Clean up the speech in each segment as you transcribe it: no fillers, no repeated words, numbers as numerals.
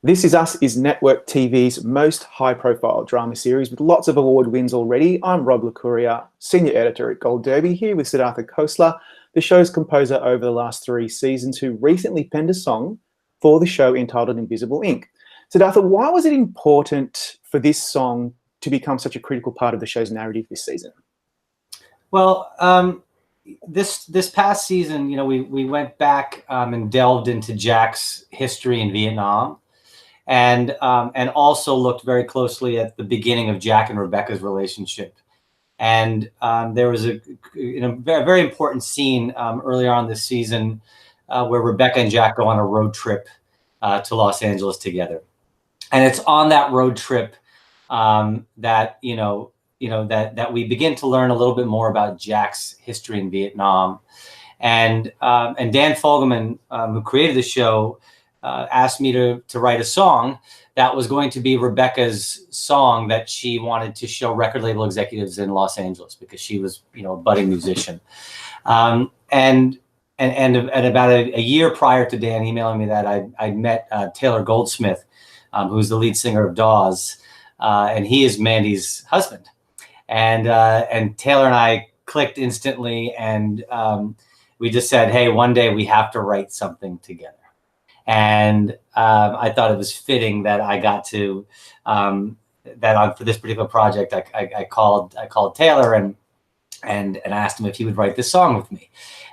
This Is Us is network TV's most high-profile drama series with lots of award wins already. I'm Rob Licuria, senior editor at Gold Derby, here with Siddhartha Khosla, the show's composer over the last 3 seasons, who recently penned a song for the show entitled Invisible Ink. Siddhartha, why was it important for this song to become such a critical part of the show's narrative this season? Well, this past season, we went back and delved into Jack's history in Vietnam, and also looked very closely at the beginning of Jack and Rebecca's relationship. And there was a very important scene earlier on this season where Rebecca and Jack go on a road trip to Los Angeles together, and it's on that road trip that we begin to learn a little bit more about Jack's history in Vietnam. And Dan Fogelman, who created the show, asked me to write a song that was going to be Rebecca's song that she wanted to show record label executives in Los Angeles, because she was, a budding musician. And about a year prior to Dan emailing me that, I met Taylor Goldsmith, who's the lead singer of Dawes, and he is Mandy's husband. And Taylor and I clicked instantly, and we just said, hey, one day we have to write something together. And I thought it was fitting that I got to for this particular project. I called Taylor and asked him if he would write this song with me.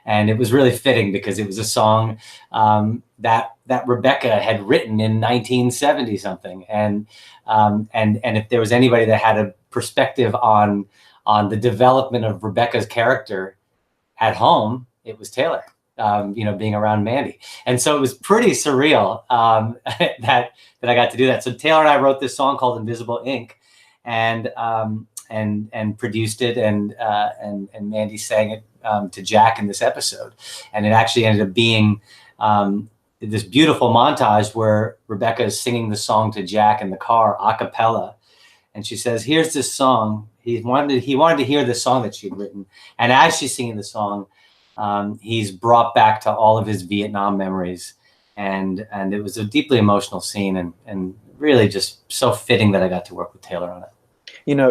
And it was really fitting because it was a song that Rebecca had written in 1970 something. And if there was anybody that had a perspective on the development of Rebecca's character at home, it was Taylor. Being around Mandy. And so it was pretty surreal that I got to do that. So Taylor and I wrote this song called Invisible Ink, and produced it, and Mandy sang it to Jack in this episode. And it actually ended up being this beautiful montage where Rebecca is singing the song to Jack in the car a cappella. And she says, here's this song. He wanted to hear this song that she'd written. And as she's singing the song, he's brought back to all of his Vietnam memories, and it was a deeply emotional scene, and really just so fitting that I got to work with Taylor on it.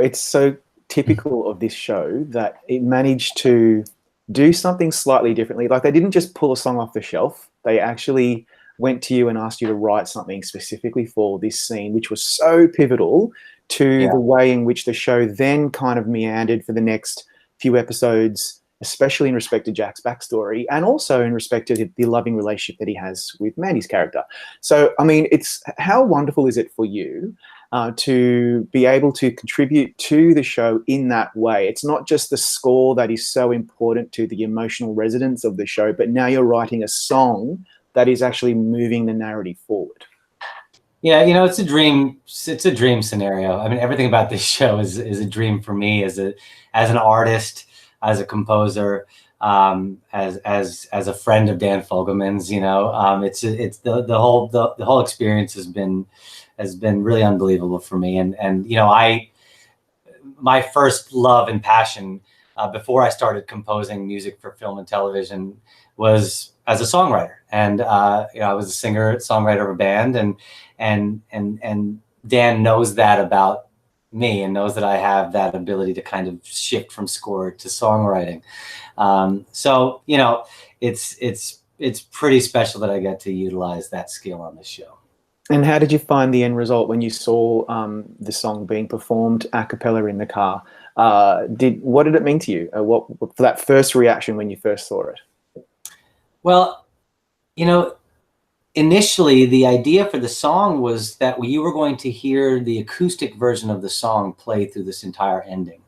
It's so typical of this show that it managed to do something slightly differently. Like, they didn't just pull a song off the shelf. They actually went to you and asked you to write something specifically for this scene, which was so pivotal to the way in which the show then kind of meandered for the next few episodes, especially in respect to Jack's backstory, and also in respect to the loving relationship that he has with Mandy's character. So, I mean, how wonderful is it for you to be able to contribute to the show in that way? It's not just the score that is so important to the emotional resonance of the show, but now you're writing a song that is actually moving the narrative forward. Yeah, it's a dream. It's a dream scenario. I mean, everything about this show is a dream for me as an artist, as a composer, as a friend of Dan Fogelman's. It's the whole experience has been really unbelievable for me. And my first love and passion before I started composing music for film and television was as a songwriter. And I was a singer, songwriter of a band, and Dan knows that about me, and knows that I have that ability to kind of shift from score to songwriting. So it's pretty special that I get to utilize that skill on this show. And how did you find the end result when you saw the song being performed a cappella in the car? What did it mean to you? What for that first reaction when you first saw it? Well, initially, the idea for the song was that you were going to hear the acoustic version of the song play through this entire ending.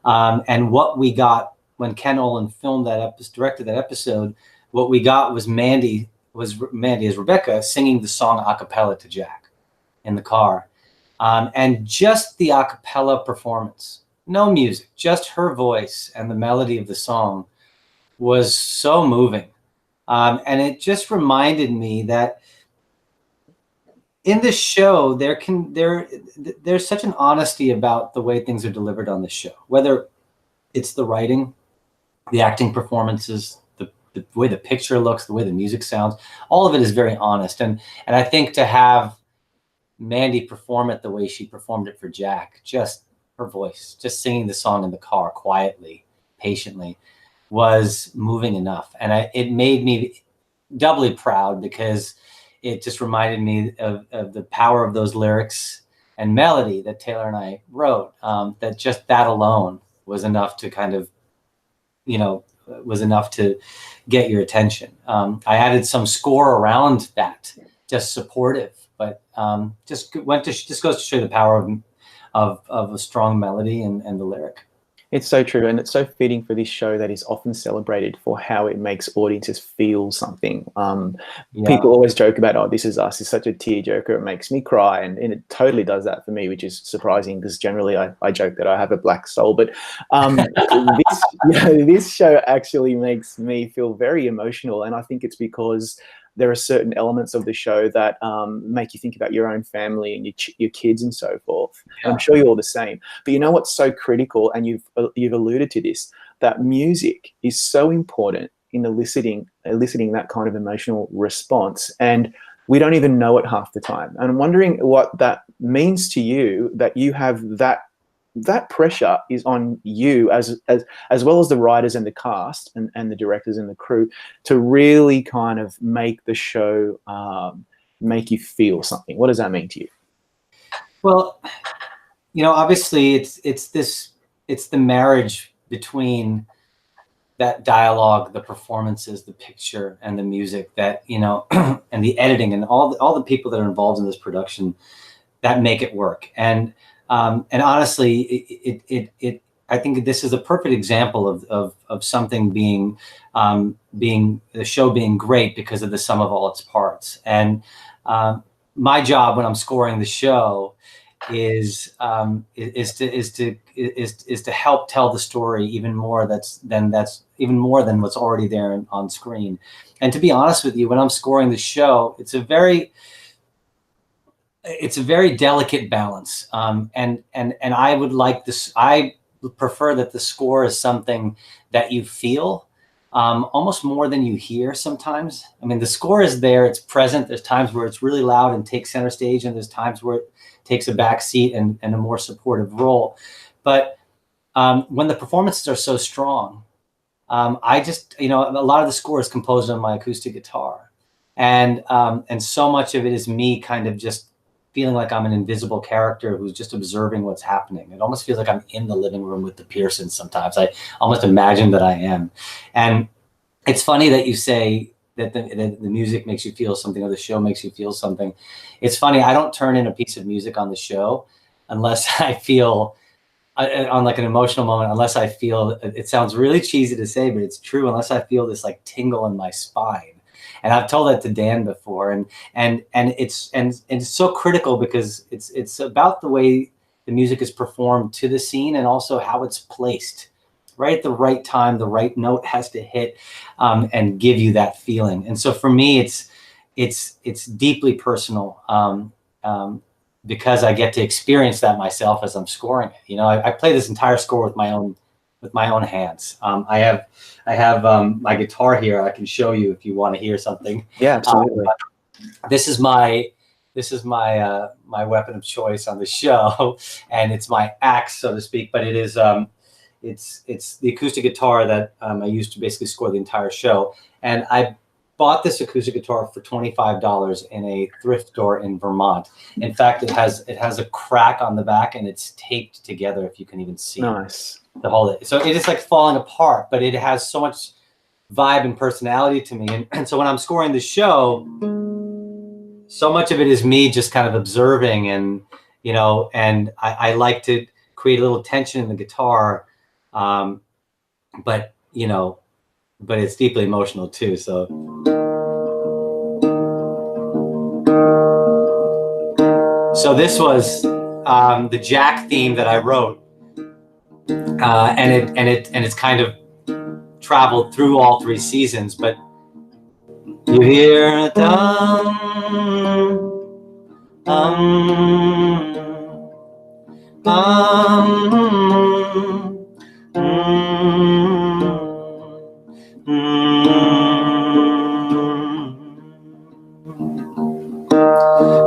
And what we got when Ken Olin directed that episode, what we got was Mandy as Rebecca singing the song a cappella to Jack in the car. And just the a cappella performance, no music, just her voice and the melody of the song was so moving. And it just reminded me that in this show, there's such an honesty about the way things are delivered on the show, whether it's the writing, the acting performances, the way the picture looks, the way the music sounds, all of it is very honest. And I think to have Mandy perform it the way she performed it for Jack, just her voice, just singing the song in the car quietly, patiently, was moving enough. And it made me doubly proud, because it just reminded me of the power of those lyrics and melody that Taylor and I wrote. That just that alone was enough to kind of, was enough to get your attention. I added some score around that, just supportive, but just goes to show the power of a strong melody and the lyric. It's so true, and it's so fitting for this show that is often celebrated for how it makes audiences feel something. People always joke about, "Oh, This Is Us is such a tearjerker, it makes me cry," and it totally does that for me, which is surprising, because generally I joke that I have a black soul. But this show actually makes me feel very emotional, and I think it's because there are certain elements of the show that make you think about your own family and your kids and so forth. Yeah. I'm sure you're all the same. But you know what's so critical, and you've alluded to this, that music is so important in eliciting that kind of emotional response. And we don't even know it half the time. And I'm wondering what that means to you, that you have that pressure is on you as well as the writers and the cast and the directors and the crew, to really kind of make the show make you feel something. What does that mean to you? Well, obviously it's the marriage between that dialogue, the performances, the picture, and the music, that, and the editing, and all the people that are involved in this production that make it work. And honestly, I think this is a perfect example of something being the show being great because of the sum of all its parts. And my job when I'm scoring the show is to help tell the story even more than what's already there on screen. And to be honest with you, when I'm scoring the show, it's a very delicate balance. And I would like this. I prefer that the score is something that you feel almost more than you hear sometimes. I mean, the score is there, it's present. There's times where it's really loud and takes center stage, and there's times where it takes a back seat and a more supportive role. But when the performances are so strong, I just, a lot of the score is composed on my acoustic guitar. And so much of it is me kind of just feeling like I'm an invisible character who's just observing what's happening. It almost feels like I'm in the living room with the Pearsons sometimes. I almost imagine that I am. And it's funny that you say that the music makes you feel something, or the show makes you feel something. It's funny, I don't turn in a piece of music on the show unless I feel, on like an emotional moment, unless I feel, it sounds really cheesy to say, but it's true, unless I feel this like tingle in my spine. And I've told that to Dan before, and it's so critical, because it's about the way the music is performed to the scene, and also how it's placed right at the right time. The right note has to hit and give you that feeling. And so for me, it's deeply personal, because I get to experience that myself as I'm scoring it. I play this entire score with my own hands. I have my guitar here. I can show you if you want to hear something. Yeah, absolutely. This is my weapon of choice on the show, and it's my axe, so to speak. But it is it's the acoustic guitar that I used to basically score the entire show. And I bought this acoustic guitar for $25 in a thrift store in Vermont. In fact, it has a crack on the back, and it's taped together, if you can even see. Nice. To hold it. So it is like falling apart, but it has so much vibe and personality to me. And so when I'm scoring the show, so much of it is me just kind of observing, and I like to create a little tension in the guitar, but it's deeply emotional too. So this was the Jack theme that I wrote. And it's kind of traveled through all 3 seasons, but you hear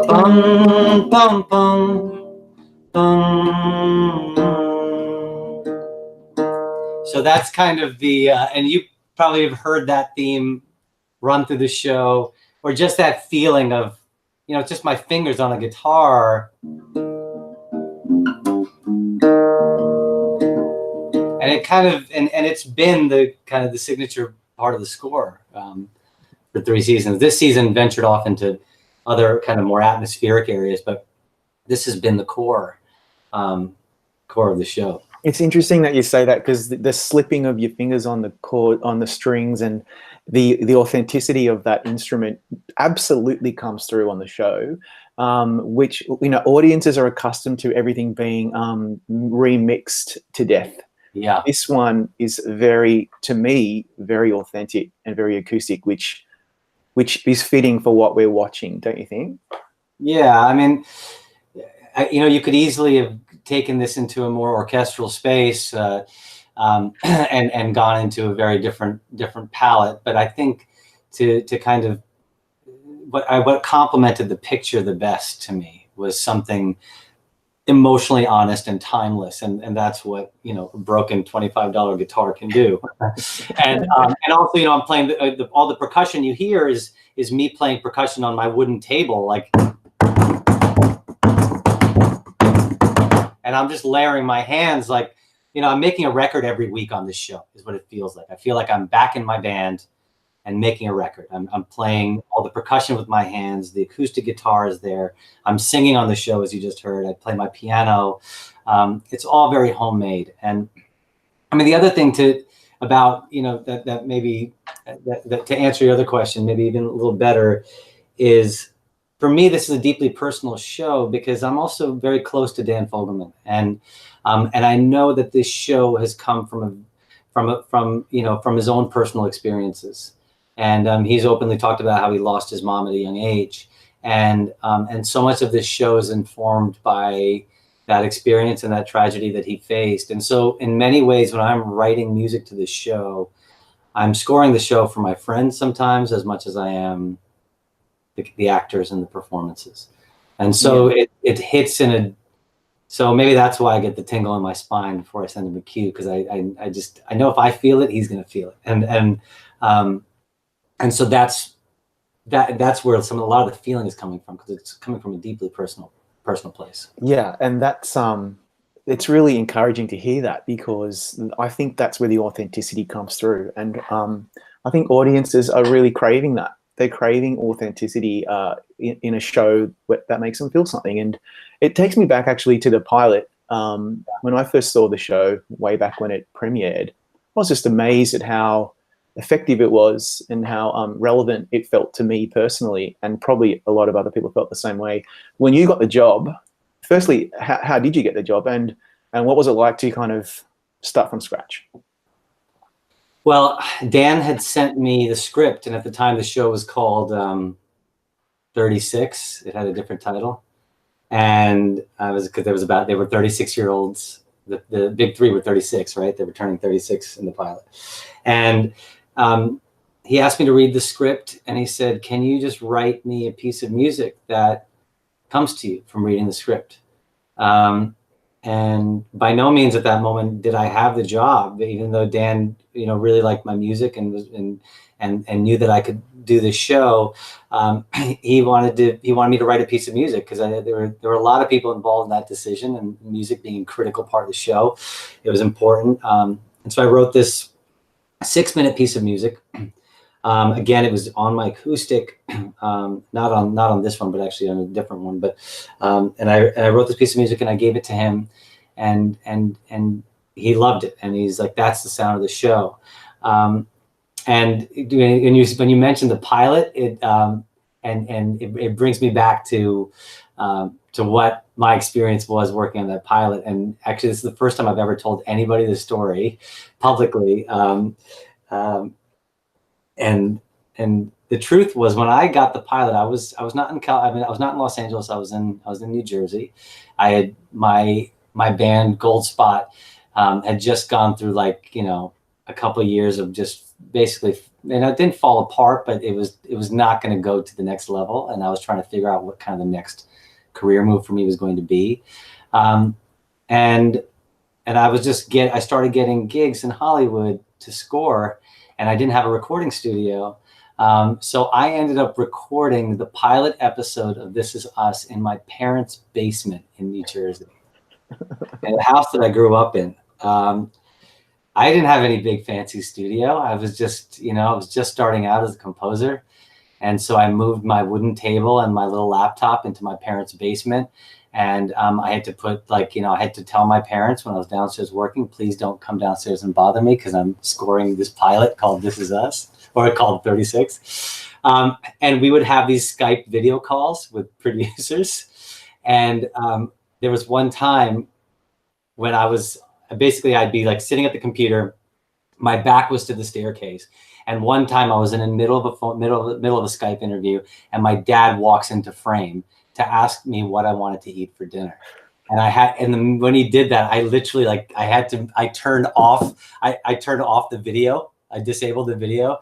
Bum, bum, bum, bum. So that's kind of the, and you probably have heard that theme run through the show, or just that feeling of, you know, just my fingers on a guitar. And it kind of, and it's been the kind of the signature part of the score for 3 seasons. This season ventured off into other kind of more atmospheric areas, but this has been the core of the show. It's interesting that you say that, because the slipping of your fingers on the chord, on the strings, and the authenticity of that instrument absolutely comes through on the show, which, you know, audiences are accustomed to everything being remixed to death. Yeah. This one is very, to me, very authentic and very acoustic, which is fitting for what we're watching, don't you think? Yeah, I mean, you know, you could easily have taken this into a more orchestral space and gone into a very different palette. But I think to kind of what complemented the picture the best to me was something emotionally honest and timeless, and that's what, you know, a broken $25 guitar can do. And also, you know, I'm playing all the percussion you hear is me playing percussion on my wooden table, like, and I'm just layering my hands, like, you know, I'm making a record every week on this show is what it feels like. I feel like I'm back in my band and making a record. I'm playing all the percussion with my hands. The acoustic guitar is there. I'm singing on the show, as you just heard. I play my piano. It's all very homemade. And I mean, the other thing about, you know, that maybe that to answer your other question, maybe even a little better, is for me, this is a deeply personal show because I'm also very close to Dan Fogelman, and I know that this show has come from his own personal experiences. And he's openly talked about how he lost his mom at a young age. And so much of this show is informed by that experience and that tragedy that he faced. And so in many ways, when I'm writing music to this show, I'm scoring the show for my friends sometimes as much as I am the actors and the performances. And so it hits in a, so maybe that's why I get the tingle in my spine before I send him a cue, because I know if I feel it, he's going to feel it. And so that's where a lot of the feeling is coming from, because it's coming from a deeply personal place. Yeah, and that's it's really encouraging to hear that, because I think that's where the authenticity comes through, and I think audiences are really craving that. They're craving authenticity in a show that makes them feel something. And it takes me back actually to the pilot. When I first saw the show way back when it premiered, I was just amazed at how effective it was and how relevant it felt to me personally, and probably a lot of other people felt the same way. When you got the job, firstly, how did you get the job, and what was it like to kind of start from scratch? Well, Dan had sent me the script, and at the time the show was called 36. It had a different title, and I was, because they were 36-year-olds. The big three were 36, right? They were turning 36 in the pilot, and he asked me to read the script, and he said, "Can you just write me a piece of music that comes to you from reading the script?" And by no means at that moment did I have the job, even though Dan, you know, really liked my music and knew that I could do this show. He wanted me to write a piece of music, because there were a lot of people involved in that decision, and music being a critical part of the show, it was important. And so I wrote this 6-minute piece of music. Again, it was on my acoustic, not on this one, but actually on a different one. But and I wrote this piece of music, and I gave it to him, and he loved it, and he's like, "That's the sound of the show." And when you mentioned the pilot, it brings me back to what my experience was working on that pilot. And actually, this is the first time I've ever told anybody the story publicly. And the truth was, when I got the pilot, I was not in I was not in Los Angeles. I was in New Jersey. I had my band Gold Spot had just gone through, like, you know, a couple of years of just basically it didn't fall apart, but it was not going to go to the next level. And I was trying to figure out what kind of the next career move for me was going to be. And I started getting gigs in Hollywood to score, and I didn't have a recording studio. So I ended up recording the pilot episode of This Is Us in my parents' basement in New Jersey, in the house that I grew up in. I didn't have any big fancy studio. I was just starting out as a composer. And so I moved my wooden table and my little laptop into my parents' basement. And I had to I had to tell my parents when I was downstairs working, please don't come downstairs and bother me because I'm scoring this pilot called This Is Us, or called 36. And we would have these Skype video calls with producers. And there was one time when I'd be like sitting at the computer, my back was to the staircase. And one time I was in the middle of a Skype interview, and my dad walks into frame to ask me what I wanted to eat for dinner. And when he did that, I literally I turned off the video. I disabled the video.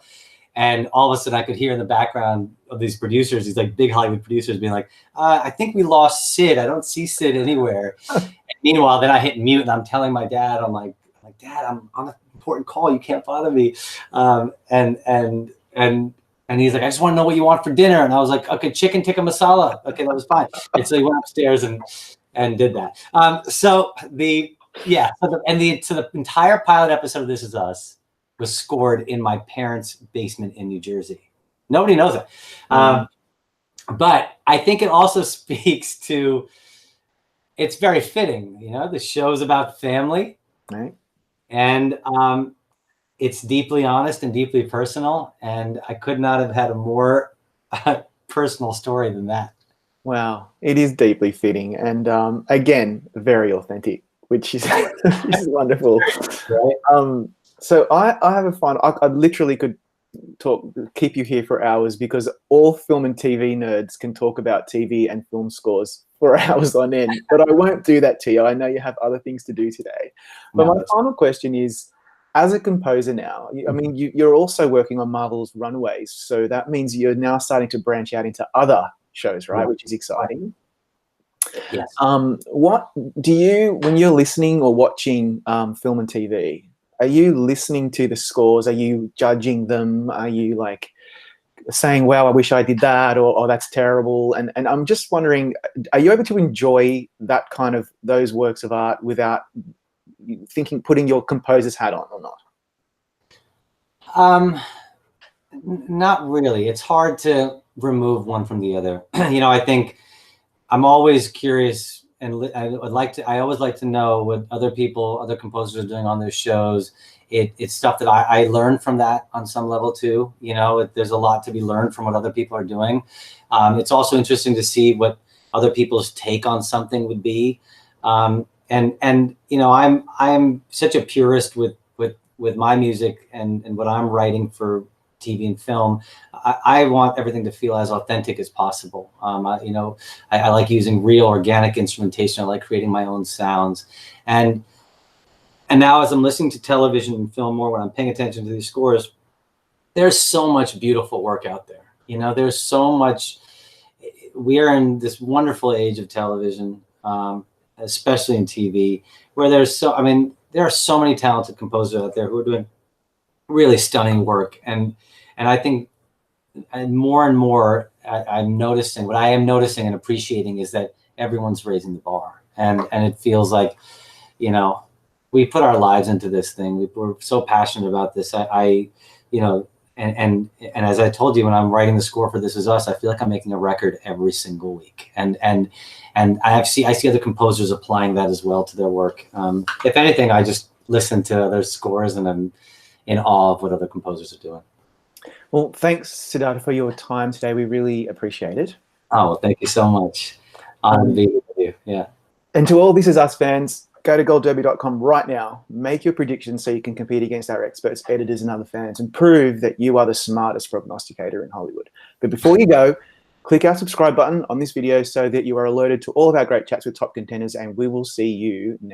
And all of a sudden I could hear in the background of these producers, these like big Hollywood producers being like, I think we lost Sid. I don't see Sid anywhere. And meanwhile, then I hit mute and I'm telling my dad, I'm like, Dad, I'm on an important call. You can't bother me. And he's like, I just want to know what you want for dinner. And I was like, okay, chicken tikka masala. Okay, that was fine. And so he went upstairs and did that. So the entire pilot episode of This Is Us was scored in my parents' basement in New Jersey. Nobody knows it. But I think it also speaks to, it's very fitting, the show's about family. Right. And it's deeply honest and deeply personal. And I could not have had a more personal story than that. Wow. It is deeply fitting. And again, very authentic, which is, which is wonderful. Right. So I have a fun, I literally could keep you here for hours, because all film and TV nerds can talk about TV and film scores for hours on end, but I won't do that to you. I know you have other things to do today. But my final question is, as a composer now, I mean, you're also working on Marvel's Runaways, so that means you're now starting to branch out into other shows, right? Which is exciting. Yes. What do you, when you're listening or watching film and TV, are you listening to the scores? Are you judging them? Are you like saying, wow, I wish I did that, or oh, that's terrible? And I'm just wondering, are you able to enjoy that kind of, those works of art without putting your composer's hat on or not? Not really. It's hard to remove one from the other. I think I'm always curious, and I always like to know what other composers are doing on their shows. It's stuff that I learn from that on some level too. There's a lot to be learned from what other people are doing. It's also interesting to see what other people's take on something would be. I'm such a purist with my music and what I'm writing for TV and film. I want everything to feel as authentic as possible. I like using real organic instrumentation. I like creating my own sounds. And now as I'm listening to television and film more, when I'm paying attention to these scores, there's so much beautiful work out there. There's so much. We are in this wonderful age of television, especially in TV, where there are so many talented composers out there who are doing really stunning work. And I think more and more I'm noticing, what I am noticing and appreciating is that everyone's raising the bar. And it feels like, we put our lives into this thing. We're so passionate about this. And as I told you, when I'm writing the score for This Is Us, I feel like I'm making a record every single week. And I see other composers applying that as well to their work. If anything, I just listen to other scores and I'm in awe of what other composers are doing. Well, thanks, Siddhartha, for your time today. We really appreciate it. Oh, well, thank you so much. Honored to be with you. Yeah. And to all This Is Us fans, go to goldderby.com right now. Make your predictions so you can compete against our experts, editors, and other fans, and prove that you are the smartest prognosticator in Hollywood. But before you go, click our subscribe button on this video so that you are alerted to all of our great chats with top contenders, and we will see you next